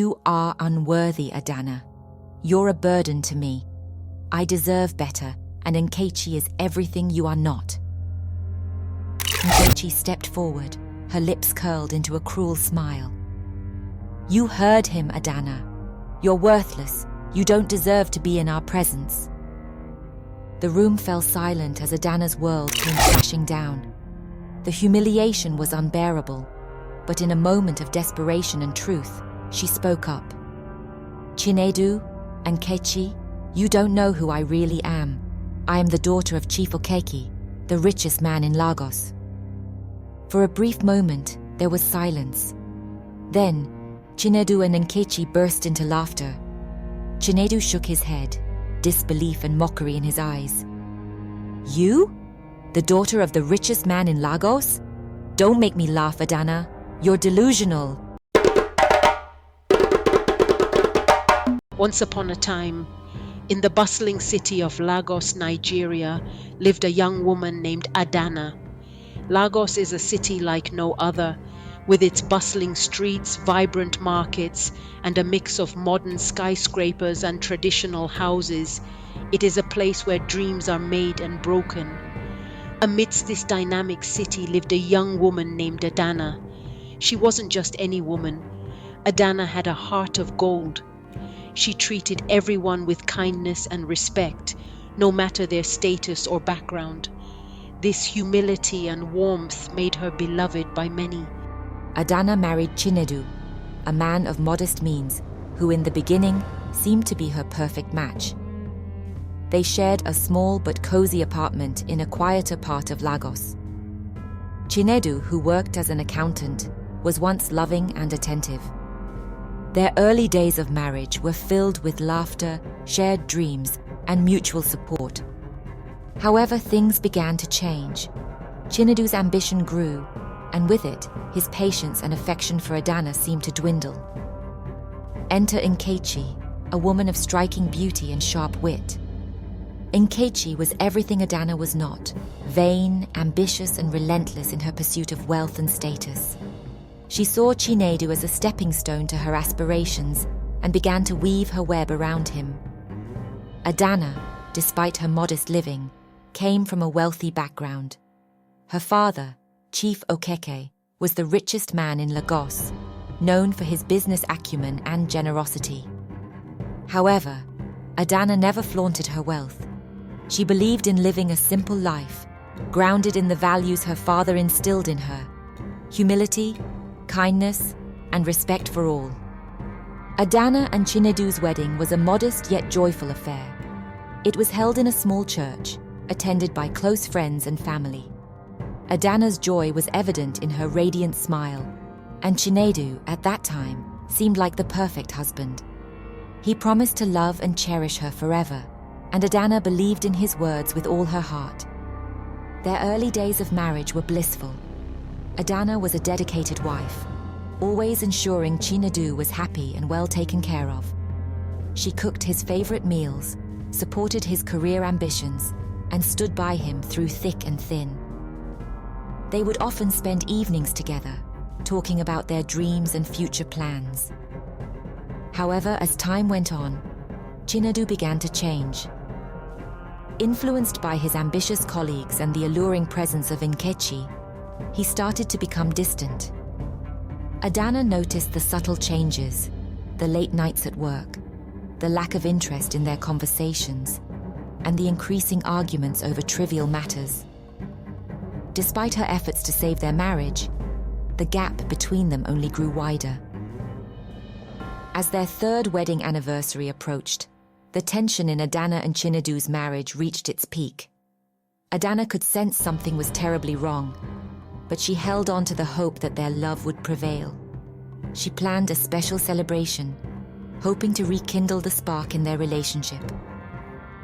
You are unworthy, Adana. You're a burden to me. I deserve better, and Nkechi is everything you are not. Nkechi stepped forward, her lips curled into a cruel smile. You heard him, Adana. You're worthless. You don't deserve to be in our presence. The room fell silent as Adana's world came crashing down. The humiliation was unbearable, but in a moment of desperation and truth, she spoke up. Chinedu, Nkechi, you don't know who I really am. I am the daughter of Chief Okeke, the richest man in Lagos. For a brief moment, there was silence. Then, Chinedu and Nkechi burst into laughter. Chinedu shook his head, disbelief and mockery in his eyes. You? The daughter of the richest man in Lagos? Don't make me laugh, Adana. You're delusional. Once upon a time, in the bustling city of Lagos, Nigeria, lived a young woman named Adana. Lagos is a city like no other, with its bustling streets, vibrant markets, and a mix of modern skyscrapers and traditional houses. It is a place where dreams are made and broken. Amidst this dynamic city lived a young woman named Adana. She wasn't just any woman. Adana had a heart of gold. She treated everyone with kindness and respect, no matter their status or background. This humility and warmth made her beloved by many. Adana married Chinedu, a man of modest means, who in the beginning seemed to be her perfect match. They shared a small but cozy apartment in a quieter part of Lagos. Chinedu, who worked as an accountant, was once loving and attentive. Their early days of marriage were filled with laughter, shared dreams, and mutual support. However, things began to change. Chinedu's ambition grew, and with it, his patience and affection for Adana seemed to dwindle. Enter Nkechi, a woman of striking beauty and sharp wit. Nkechi was everything Adana was not, vain, ambitious, and relentless in her pursuit of wealth and status. She saw Chinedu as a stepping stone to her aspirations and began to weave her web around him. Adana, despite her modest living, came from a wealthy background. Her father, Chief Okeke, was the richest man in Lagos, known for his business acumen and generosity. However, Adana never flaunted her wealth. She believed in living a simple life, grounded in the values her father instilled in her: humility, kindness, and respect for all. Adana and Chinedu's wedding was a modest yet joyful affair. It was held in a small church, attended by close friends and family. Adana's joy was evident in her radiant smile, and Chinedu, at that time, seemed like the perfect husband. He promised to love and cherish her forever, and Adana believed in his words with all her heart. Their early days of marriage were blissful. Adana was a dedicated wife, always ensuring Chinedu was happy and well taken care of. She cooked his favorite meals, supported his career ambitions, and stood by him through thick and thin. They would often spend evenings together, talking about their dreams and future plans. However, as time went on, Chinedu began to change. Influenced by his ambitious colleagues and the alluring presence of Nkechi, he started to become distant. Adana noticed the subtle changes, the late nights at work, the lack of interest in their conversations, and the increasing arguments over trivial matters. Despite her efforts to save their marriage, the gap between them only grew wider. As their third wedding anniversary approached, the tension in Adana and Chinedu's marriage reached its peak. Adana could sense something was terribly wrong, but she held on to the hope that their love would prevail. She planned a special celebration, hoping to rekindle the spark in their relationship.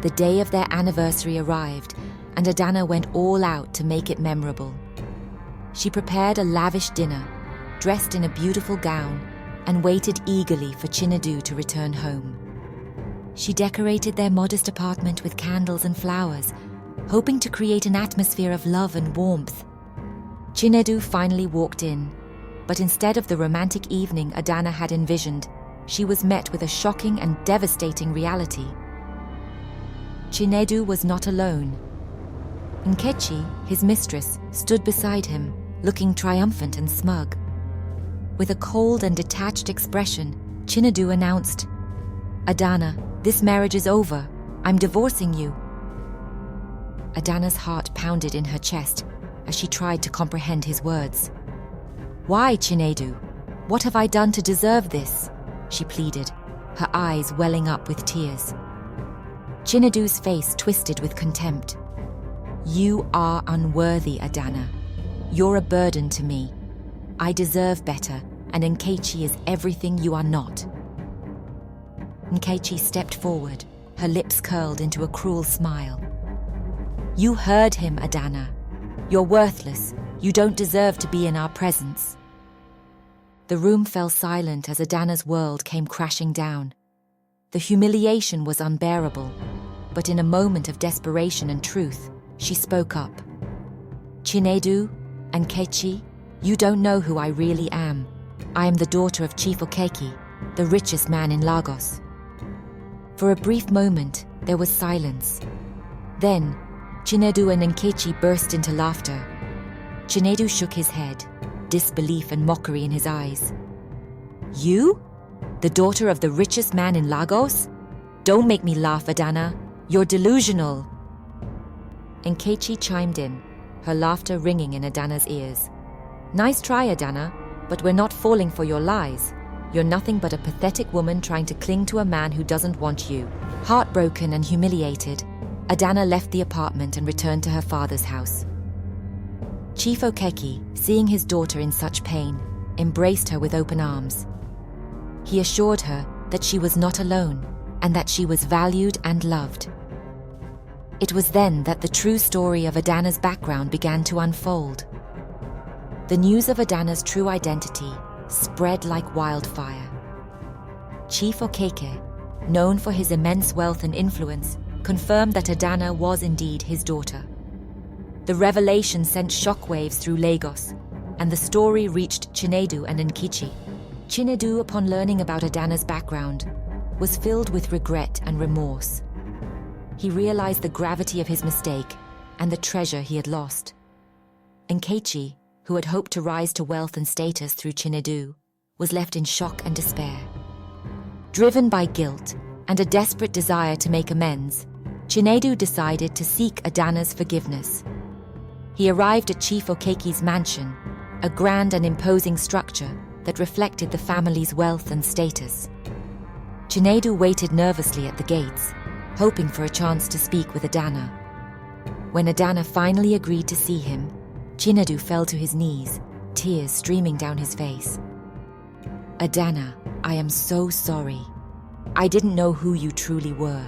The day of their anniversary arrived, and Adana went all out to make it memorable. She prepared a lavish dinner, dressed in a beautiful gown, and waited eagerly for Chinedu to return home. She decorated their modest apartment with candles and flowers, hoping to create an atmosphere of love and warmth. Chinedu finally walked in, but instead of the romantic evening Adana had envisioned, she was met with a shocking and devastating reality. Chinedu was not alone. Nkechi, his mistress, stood beside him, looking triumphant and smug. With a cold and detached expression, Chinedu announced, "Adana, this marriage is over. I'm divorcing you." Adana's heart pounded in her chest as she tried to comprehend his words. "Why, Chinedu? What have I done to deserve this?" she pleaded, her eyes welling up with tears. Chinedu's face twisted with contempt. "You are unworthy, Adana. You're a burden to me. I deserve better, and Nkechi is everything you are not." Nkechi stepped forward, her lips curled into a cruel smile. "You heard him, Adana. You're worthless. You don't deserve to be in our presence." The room fell silent as Adana's world came crashing down. The humiliation was unbearable, but in a moment of desperation and truth, she spoke up. "Chinedu, Nkechi, you don't know who I really am. I am the daughter of Chief Okeke, the richest man in Lagos." For a brief moment, there was silence. Then, Chinedu and Nkechi burst into laughter. Chinedu shook his head, disbelief and mockery in his eyes. "You? The daughter of the richest man in Lagos? Don't make me laugh, Adana. You're delusional." Nkechi chimed in, her laughter ringing in Adana's ears. "Nice try, Adana, but we're not falling for your lies. You're nothing but a pathetic woman trying to cling to a man who doesn't want you." Heartbroken and humiliated, Adana left the apartment and returned to her father's house. Chief Okeke, seeing his daughter in such pain, embraced her with open arms. He assured her that she was not alone and that she was valued and loved. It was then that the true story of Adana's background began to unfold. The news of Adana's true identity spread like wildfire. Chief Okeke, known for his immense wealth and influence, confirmed that Adana was indeed his daughter. The revelation sent shockwaves through Lagos, and the story reached Chinedu and Nkechi. Chinedu, upon learning about Adana's background, was filled with regret and remorse. He realized the gravity of his mistake and the treasure he had lost. Nkechi, who had hoped to rise to wealth and status through Chinedu, was left in shock and despair. Driven by guilt and a desperate desire to make amends, Chinedu decided to seek Adana's forgiveness. He arrived at Chief Okeke's mansion, a grand and imposing structure that reflected the family's wealth and status. Chinedu waited nervously at the gates, hoping for a chance to speak with Adana. When Adana finally agreed to see him, Chinedu fell to his knees, tears streaming down his face. "Adana, I am so sorry. I didn't know who you truly were.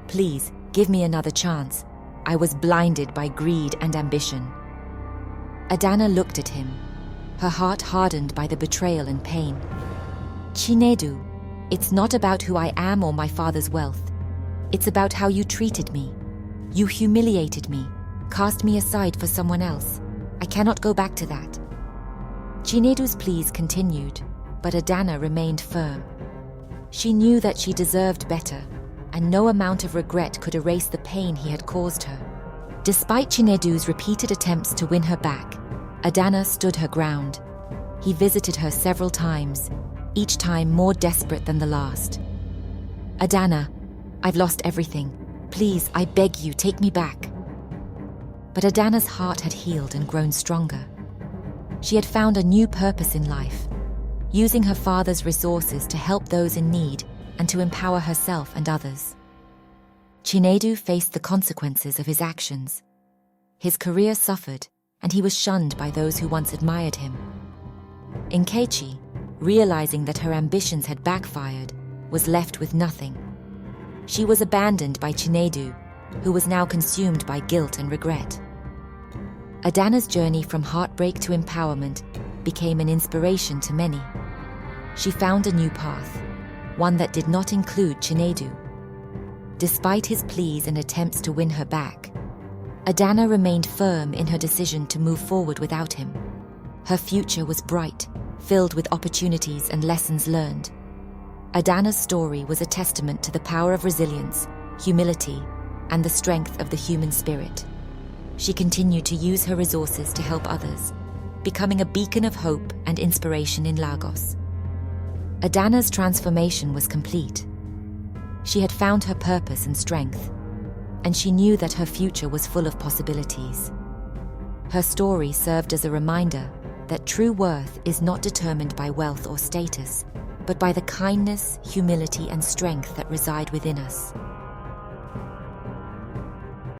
Please, give me another chance. I was blinded by greed and ambition." Adana looked at him, her heart hardened by the betrayal and pain. "Chinedu, it's not about who I am or my father's wealth. It's about how you treated me. You humiliated me, cast me aside for someone else. I cannot go back to that." Chinedu's pleas continued, but Adana remained firm. She knew that she deserved better, and no amount of regret could erase the pain he had caused her. Despite Chinedu's repeated attempts to win her back, Adana stood her ground. He visited her several times, each time more desperate than the last. "Adana, I've lost everything. Please, I beg you, take me back." But Adana's heart had healed and grown stronger. She had found a new purpose in life, using her father's resources to help those in need and to empower herself and others. Chinedu faced the consequences of his actions. His career suffered, and he was shunned by those who once admired him. Nkechi, realizing that her ambitions had backfired, was left with nothing. She was abandoned by Chinedu, who was now consumed by guilt and regret. Adana's journey from heartbreak to empowerment became an inspiration to many. She found a new path, one that did not include Chinedu. Despite his pleas and attempts to win her back, Adana remained firm in her decision to move forward without him. Her future was bright, filled with opportunities and lessons learned. Adana's story was a testament to the power of resilience, humility, and the strength of the human spirit. She continued to use her resources to help others, becoming a beacon of hope and inspiration in Lagos. Adana's transformation was complete. She had found her purpose and strength, and she knew that her future was full of possibilities. Her story served as a reminder that true worth is not determined by wealth or status, but by the kindness, humility, and strength that reside within us.